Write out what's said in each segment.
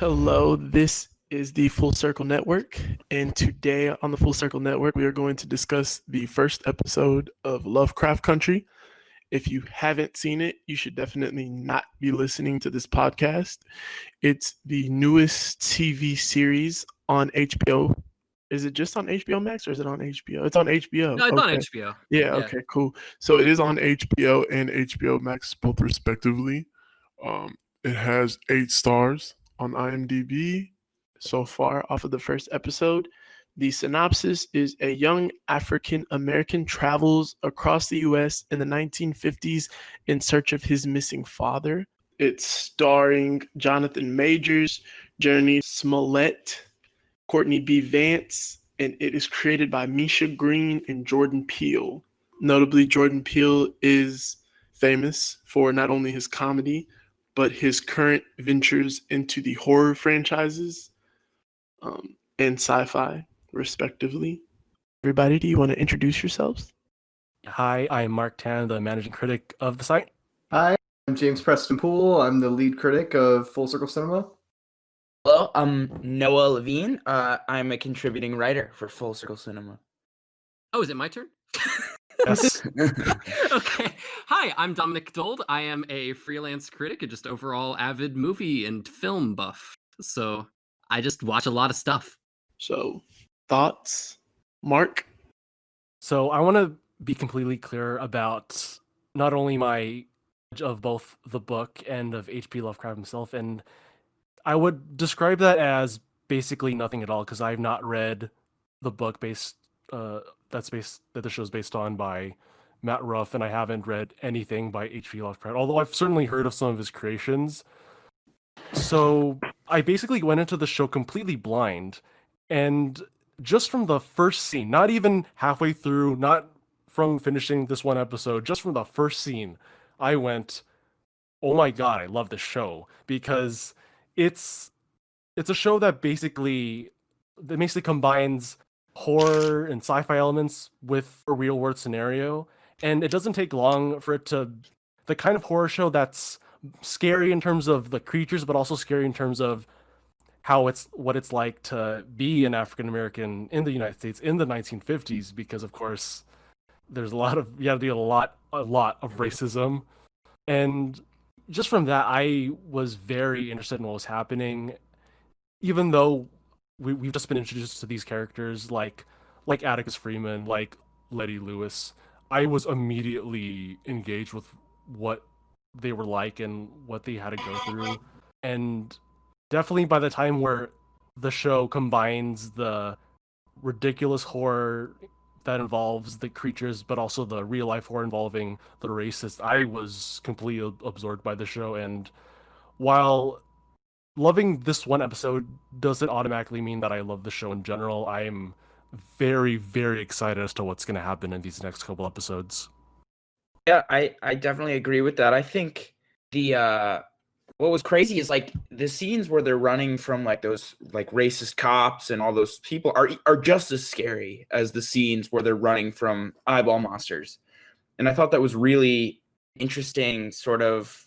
Hello, this is the Full Circle Network, and today on the Full Circle Network, we are going to discuss the first episode of Lovecraft Country. If you haven't seen it, you should definitely not be listening to this podcast. It's the newest TV series on HBO. Is it just on HBO Max or is it on HBO? It's on HBO. No, it's on Okay. HBO. Yeah, okay, cool. So it is on HBO and HBO Max, both respectively. It has 8 stars on IMDb so far off of the first episode. The synopsis is a young African American travels across the US in the 1950s in search of his missing father. It's starring Jonathan Majors, Journey Smollett, Courtney B. Vance, and it is created by Misha Green and Jordan Peele. Notably, Jordan Peele is famous for not only his comedy, but his current ventures into the horror franchises and sci-fi, respectively. Everybody, do you want to introduce yourselves? Hi, I'm Mark Tan, the managing critic of the site. Hi, I'm James Preston Poole. I'm the lead critic of Full Circle Cinema. Hello, I'm Noah Levine. I'm a contributing writer for Full Circle Cinema. Oh, is it my turn? Yes. Okay. Hi, I'm Dominic Dold. I am a freelance critic and just overall avid movie and film buff. So I just watch a lot of stuff. So, thoughts? Mark? So I want to be completely clear about not only my of both the book and of H.P. Lovecraft himself, and I would describe that as basically nothing at all because I've not read the book that the show's based on by Matt Ruff, and I haven't read anything by H.P. Lovecraft, although I've certainly heard of some of his creations. So I basically went into the show completely blind, and just from the first scene, not even halfway through, not from finishing this one episode, just from the first scene, I went, oh my god, I love this show, because it's a show that basically combines horror and sci-fi elements with a real world scenario, and it doesn't take long for it to the kind of horror show that's scary in terms of the creatures, but also scary in terms of what it's like to be an African American in the United States in the 1950s, because of course there's you have to deal with a lot of racism. And just from that, I was very interested in what was happening, even though we've just been introduced to these characters like Atticus Freeman, like Letty Lewis. I was immediately engaged with what they were like and what they had to go through. And definitely by the time where the show combines the ridiculous horror that involves the creatures, but also the real life horror involving the racists, I was completely absorbed by the show. And while loving this one episode doesn't automatically mean that I love the show in general, I'm very, very excited as to what's going to happen in these next couple episodes. Yeah, I definitely agree with that. I think the what was crazy is like the scenes where they're running from like those like racist cops and all those people are just as scary as the scenes where they're running from eyeball monsters. And I thought that was really interesting sort of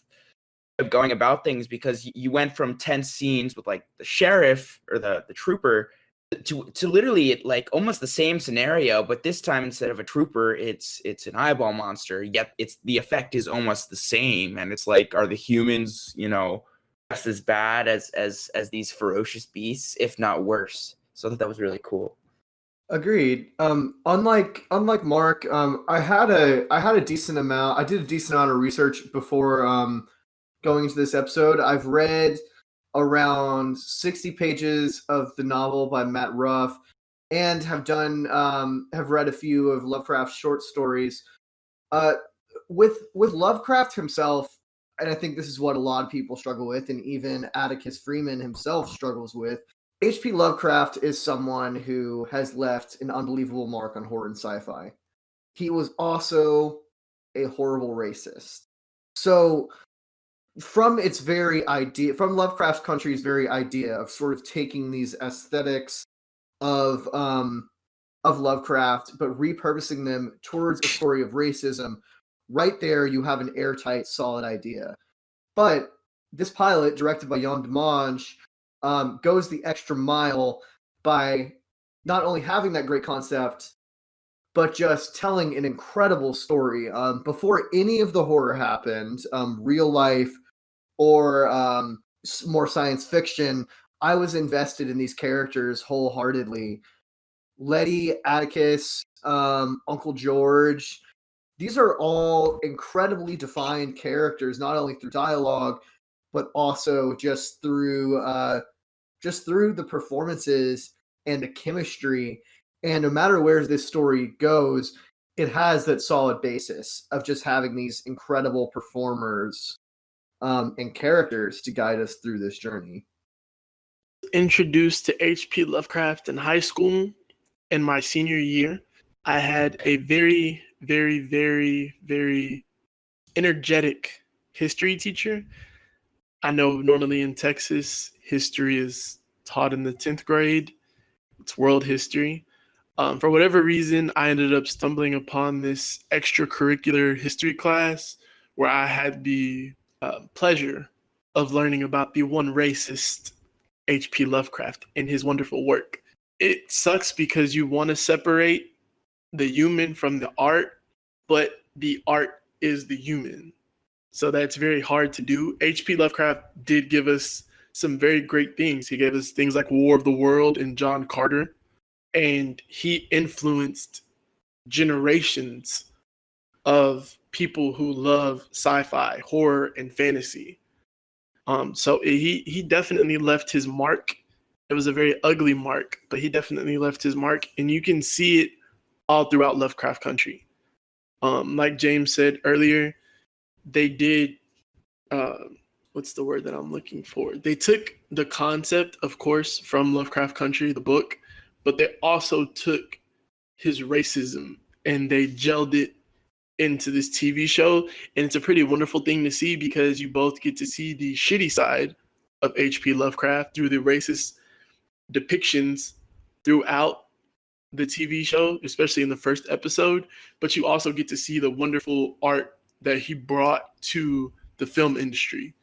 going about things, because you went from tense scenes with like the sheriff or the trooper to literally like almost the same scenario, but this time instead of a trooper, it's an eyeball monster. Yet the effect is almost the same, and it's like, are the humans, just as bad as these ferocious beasts, if not worse? So I thought that was really cool. Agreed. Unlike Mark, I did a decent amount of research before going into this episode. I've read around 60 pages of the novel by Matt Ruff, and have read a few of Lovecraft's short stories. With Lovecraft himself, and I think this is what a lot of people struggle with, and even Atticus Freeman himself struggles with, H.P. Lovecraft is someone who has left an unbelievable mark on horror and sci-fi. He was also a horrible racist. So from Lovecraft Country's very idea of sort of taking these aesthetics of Lovecraft, but repurposing them towards a story of racism, right there you have an airtight, solid idea. But this pilot, directed by Yann Demange, goes the extra mile by not only having that great concept, but just telling an incredible story. Before any of the horror happened, real life or more science fiction, I was invested in these characters wholeheartedly. Letty, Atticus, Uncle George, these are all incredibly defined characters, not only through dialogue, but also just through the performances and the chemistry. And no matter where this story goes, it has that solid basis of just having these incredible performers and characters to guide us through this journey. Introduced to H.P. Lovecraft in high school in my senior year. I had a very, very, very, very energetic history teacher. I know normally in Texas, history is taught in the 10th grade. It's world history. For whatever reason, I ended up stumbling upon this extracurricular history class where I had the pleasure of learning about the one racist H.P. Lovecraft and his wonderful work. It sucks because you want to separate the human from the art, but the art is the human. So that's very hard to do. H.P. Lovecraft did give us some very great things. He gave us things like War of the World and John Carter, and he influenced generations of people who love sci-fi, horror, and fantasy. So he definitely left his mark. It was a very ugly mark, but he definitely left his mark, and you can see it all throughout Lovecraft Country. Like James said earlier, they did what's the word that I'm looking for? They took the concept, of course, from Lovecraft Country, the book, but they also took his racism and they gelled it into this TV show. And it's a pretty wonderful thing to see because you both get to see the shitty side of H.P. Lovecraft through the racist depictions throughout the TV show, especially in the first episode. But you also get to see the wonderful art that he brought to the film industry.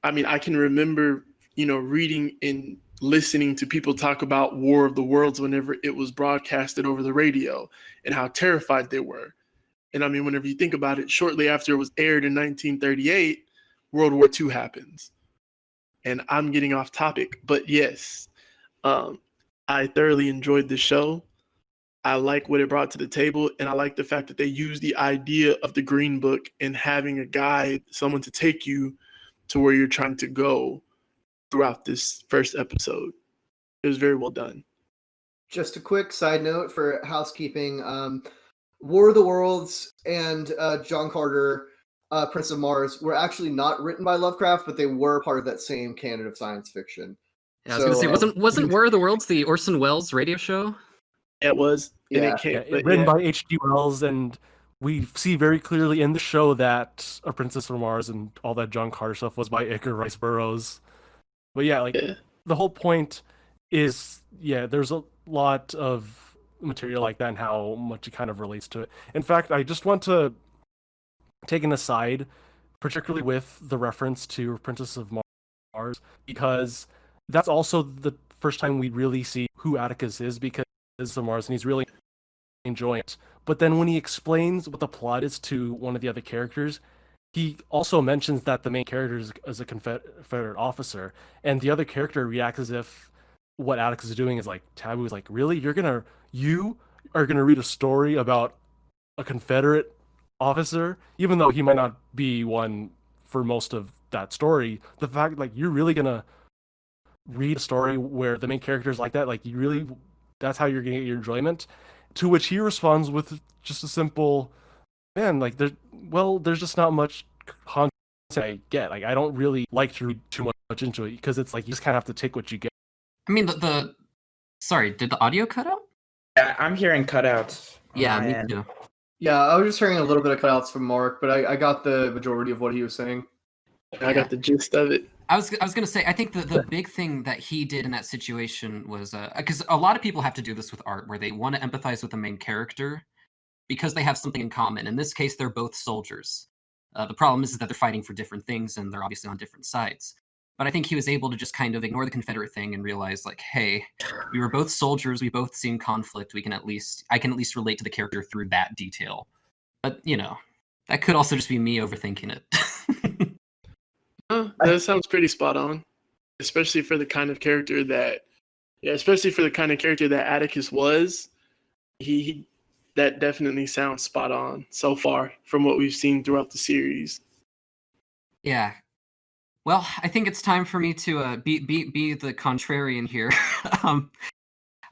I mean, I can remember, reading and listening to people talk about War of the Worlds whenever it was broadcasted over the radio and how terrified they were. And I mean, whenever you think about it, shortly after it was aired in 1938, World War II happens. And I'm getting off topic, but yes, I thoroughly enjoyed the show. I like what it brought to the table, and I like the fact that they used the idea of the Green Book and having a guide, someone to take you to where you're trying to go throughout this first episode. It was very well done. Just a quick side note for housekeeping. War of the Worlds and John Carter, Prince of Mars, were actually not written by Lovecraft, but they were part of that same canon of science fiction. Yeah, I was going to say, wasn't War of the Worlds the Orson Welles radio show? It was. Yeah. And it came, written by H.G. Wells, and we see very clearly in the show that A Princess from Mars and all that John Carter stuff was by Edgar Rice Burroughs. But the whole point is, there's a lot of material like that and how much it kind of relates to it. In fact, I just want to take an aside, particularly with the reference to Princess of Mars, because that's also the first time we really see who Atticus is, because of Mars, and he's really enjoying it. But then when he explains what the plot is to one of the other characters, he also mentions that the main character is a Confederate officer, and the other character reacts as if what Atticus is doing is like taboo. Is like, really? You are gonna read a story about a Confederate officer, even though he might not be one for most of that story. The fact, you're really gonna read a story where the main character is like that, that's how you're gonna get your enjoyment. To which he responds with just a simple, man, there's just not much content I get. I don't really like to read too much into it, because it's you just kind of have to take what you get. I mean, sorry, did the audio cut out? Yeah, I'm hearing cutouts. Yeah, me too. Yeah, I was just hearing a little bit of cutouts from Mark, but I got the majority of what he was saying. I got the gist of it. I was going to say, I think the big thing that he did in that situation was, because a lot of people have to do this with art, where they want to empathize with the main character because they have something in common. In this case, they're both soldiers. The problem is that they're fighting for different things, and they're obviously on different sides. But I think he was able to just kind of ignore the Confederate thing and realize, like, hey, we were both soldiers, we both seen conflict, I can at least relate to the character through that detail. But, you know, that could also just be me overthinking it. That sounds pretty spot on, especially for the kind of character that Atticus was. He that definitely sounds spot on so far from what we've seen throughout the series. Yeah. Well, I think it's time for me to be the contrarian here.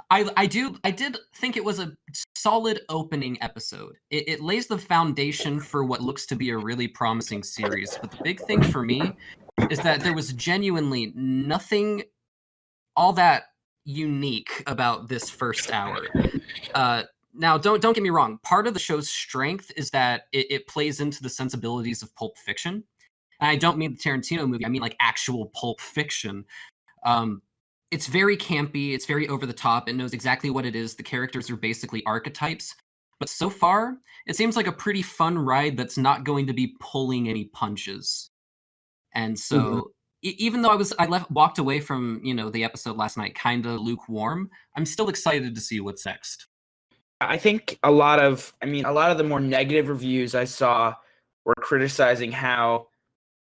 I did think it was a solid opening episode. It lays the foundation for what looks to be a really promising series. But the big thing for me is that there was genuinely nothing all that unique about this first hour. Now, don't get me wrong. Part of the show's strength is that it plays into the sensibilities of Pulp Fiction. And I don't mean the Tarantino movie. I mean like actual Pulp Fiction. It's very campy. It's very over the top. It knows exactly what it is. The characters are basically archetypes. But so far, it seems like a pretty fun ride that's not going to be pulling any punches. And so, even though I walked away from the episode last night kind of lukewarm, I'm still excited to see what's next. I think a lot of the more negative reviews I saw were criticizing how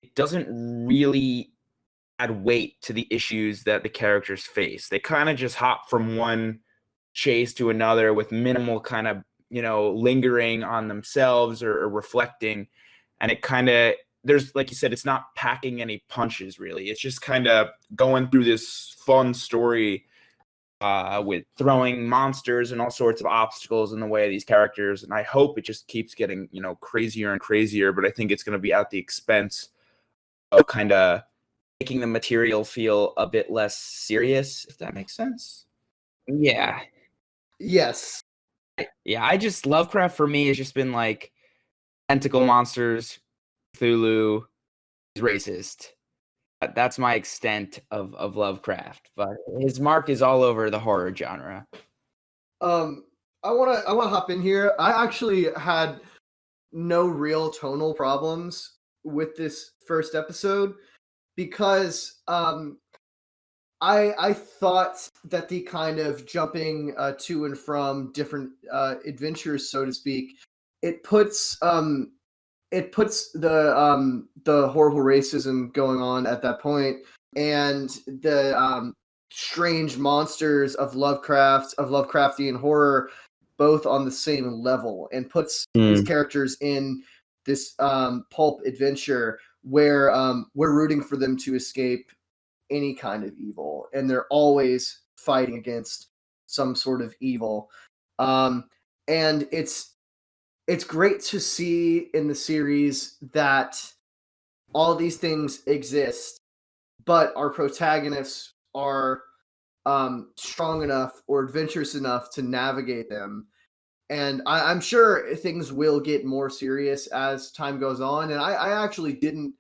it doesn't really add weight to the issues that the characters face. They kind of just hop from one chase to another with minimal kind of, lingering on themselves or reflecting. And it kind of, there's, like you said, it's not packing any punches really. It's just kind of going through this fun story with throwing monsters and all sorts of obstacles in the way of these characters. And I hope it just keeps getting, crazier and crazier, but I think it's going to be at the expense of kind of making the material feel a bit less serious, if that makes sense. Yeah. Yes. Yeah, Lovecraft for me has just been like tentacle monsters, Cthulhu, is racist. That's my extent of Lovecraft, but his mark is all over the horror genre. I wanna hop in here. I actually had no real tonal problems with this first episode because I thought that the kind of jumping to and from different adventures, so to speak, it puts the horrible racism going on at that point and the strange monsters of Lovecraftian horror both on the same level and puts these characters in this pulp adventure where we're rooting for them to escape any kind of evil, and they're always fighting against some sort of evil. And it's great to see in the series that all these things exist, but our protagonists are strong enough or adventurous enough to navigate them. And I'm sure things will get more serious as time goes on. And I actually didn't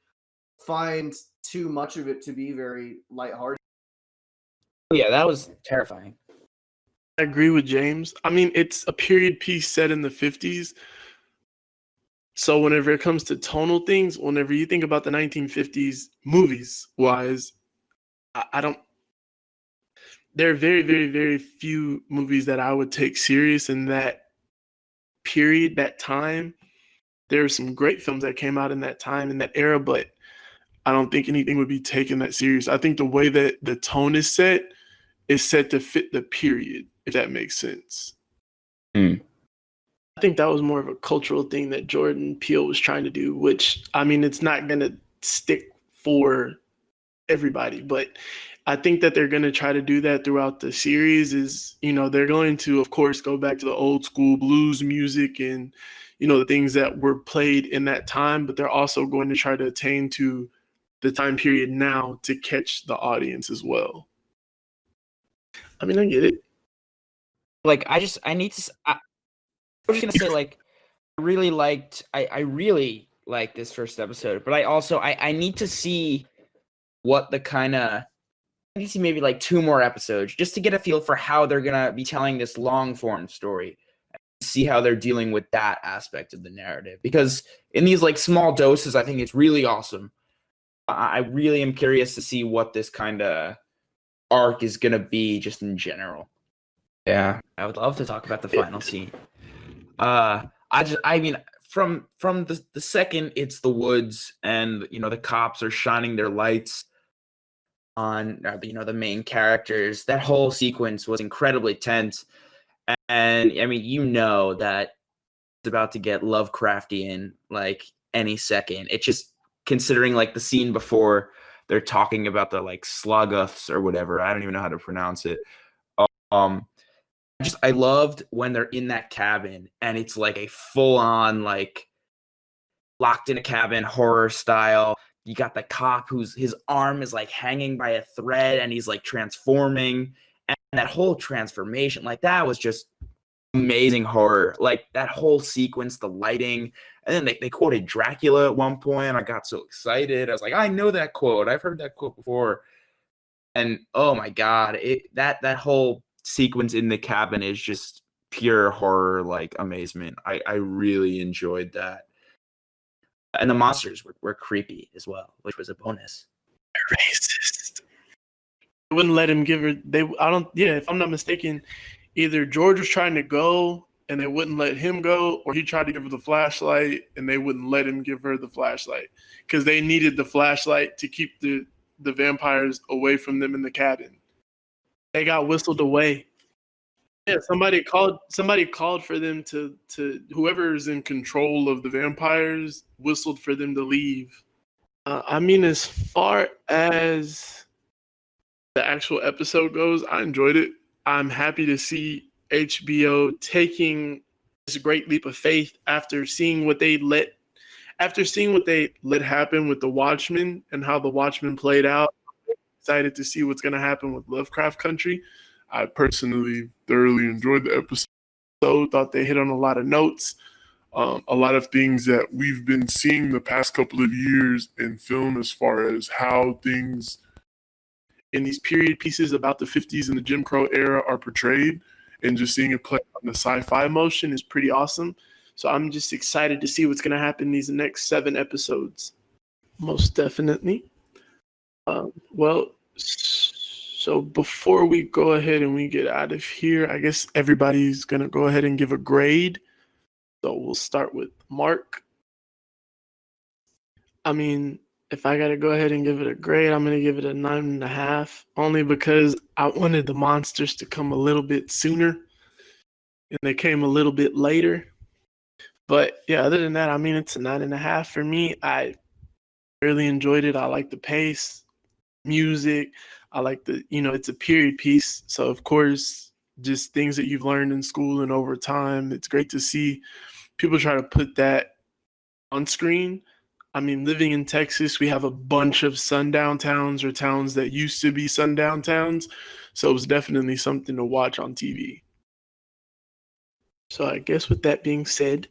find too much of it to be very lighthearted. Yeah, that was terrifying. I agree with James. I mean, it's a period piece set in the 50s. So whenever it comes to tonal things, whenever you think about the 1950s movies wise, I don't, there are very, very, very few movies that I would take serious in that period, that time. There are some great films that came out in that time, in that era, but I don't think anything would be taken that serious. I think the way that the tone is set to fit the period, if that makes sense. I think that was more of a cultural thing that Jordan Peele was trying to do, which, I mean, it's not going to stick for everybody, but I think that they're going to try to do that throughout the series is, they're going to, of course, go back to the old school blues music and, the things that were played in that time, but they're also going to try to attain to the time period now to catch the audience as well. I mean, I get it. Like, I was just gonna say, like, I really liked this first episode, but I need to see what the kind of, I need to see maybe like 2 more episodes just to get a feel for how they're gonna be telling this long form story, and see how they're dealing with that aspect of the narrative. Because in these like small doses, I think it's really awesome. I really am curious to see what this kind of arc is gonna be, just in general. Yeah, I would love to talk about the final scene. I mean, from the second it's the woods, and the cops are shining their lights on the main characters, that whole sequence was incredibly tense. And I mean, that it's about to get Lovecraftian like any second. It's just considering like the scene before, they're talking about the like Sloggoths or whatever. I don't even know how to pronounce it. Um I loved when they're in that cabin and it's like a full on like locked in a cabin horror style. You got the cop whose his arm is like hanging by a thread and he's like transforming, and that whole transformation, like that was just amazing horror. Like that whole sequence, the lighting, and then they quoted Dracula at one point. I got so excited. I was like, I know that quote. I've heard that quote before. And oh my god, that whole sequence in the cabin is just pure horror, like amazement. I really enjoyed that. And the monsters were creepy as well, which was a bonus. Racist. They wouldn't let him give her. If I'm not mistaken, either George was trying to go and they wouldn't let him go, or he tried to give her the flashlight and they wouldn't let him give her the flashlight because they needed the flashlight to keep the vampires away from them in the cabin. They got whistled away. Yeah, somebody called for them to whoever's in control of the vampires whistled for them to leave. I mean, as far as the actual episode goes, I enjoyed it. I'm happy to see HBO taking this great leap of faith after seeing what they let happen with the Watchmen and how the Watchmen played out. I'm excited to see what's going to happen with Lovecraft Country. I personally thoroughly enjoyed the episode. Thought they hit on a lot of notes, a lot of things that we've been seeing the past couple of years in film, as far as how things in these period pieces about the 50s and the Jim Crow era are portrayed, and just seeing it play on the sci-fi motion is pretty awesome. So I'm just excited to see what's going to happen in these next 7 episodes. Most definitely. So before we go ahead and we get out of here, I guess everybody's going to go ahead and give a grade. So we'll start with Mark. I mean, if I got to go ahead and give it a grade, I'm going to give it a 9.5, only because I wanted the monsters to come a little bit sooner, and they came a little bit later. But yeah, other than that, I mean, it's a 9.5 for me. I really enjoyed it. I like the pace, music. I like it's a period piece. So of course, just things that you've learned in school and over time, it's great to see people try to put that on screen. I mean, living in Texas, we have a bunch of sundown towns, or towns that used to be sundown towns. So it was definitely something to watch on TV. So I guess with that being said,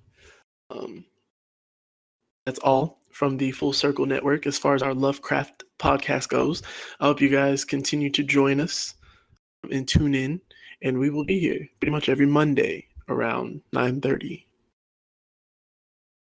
that's all from the Full Circle Network as far as our Lovecraft podcast goes. I hope you guys continue to join us and tune in, and we will be here pretty much every Monday around 9:30.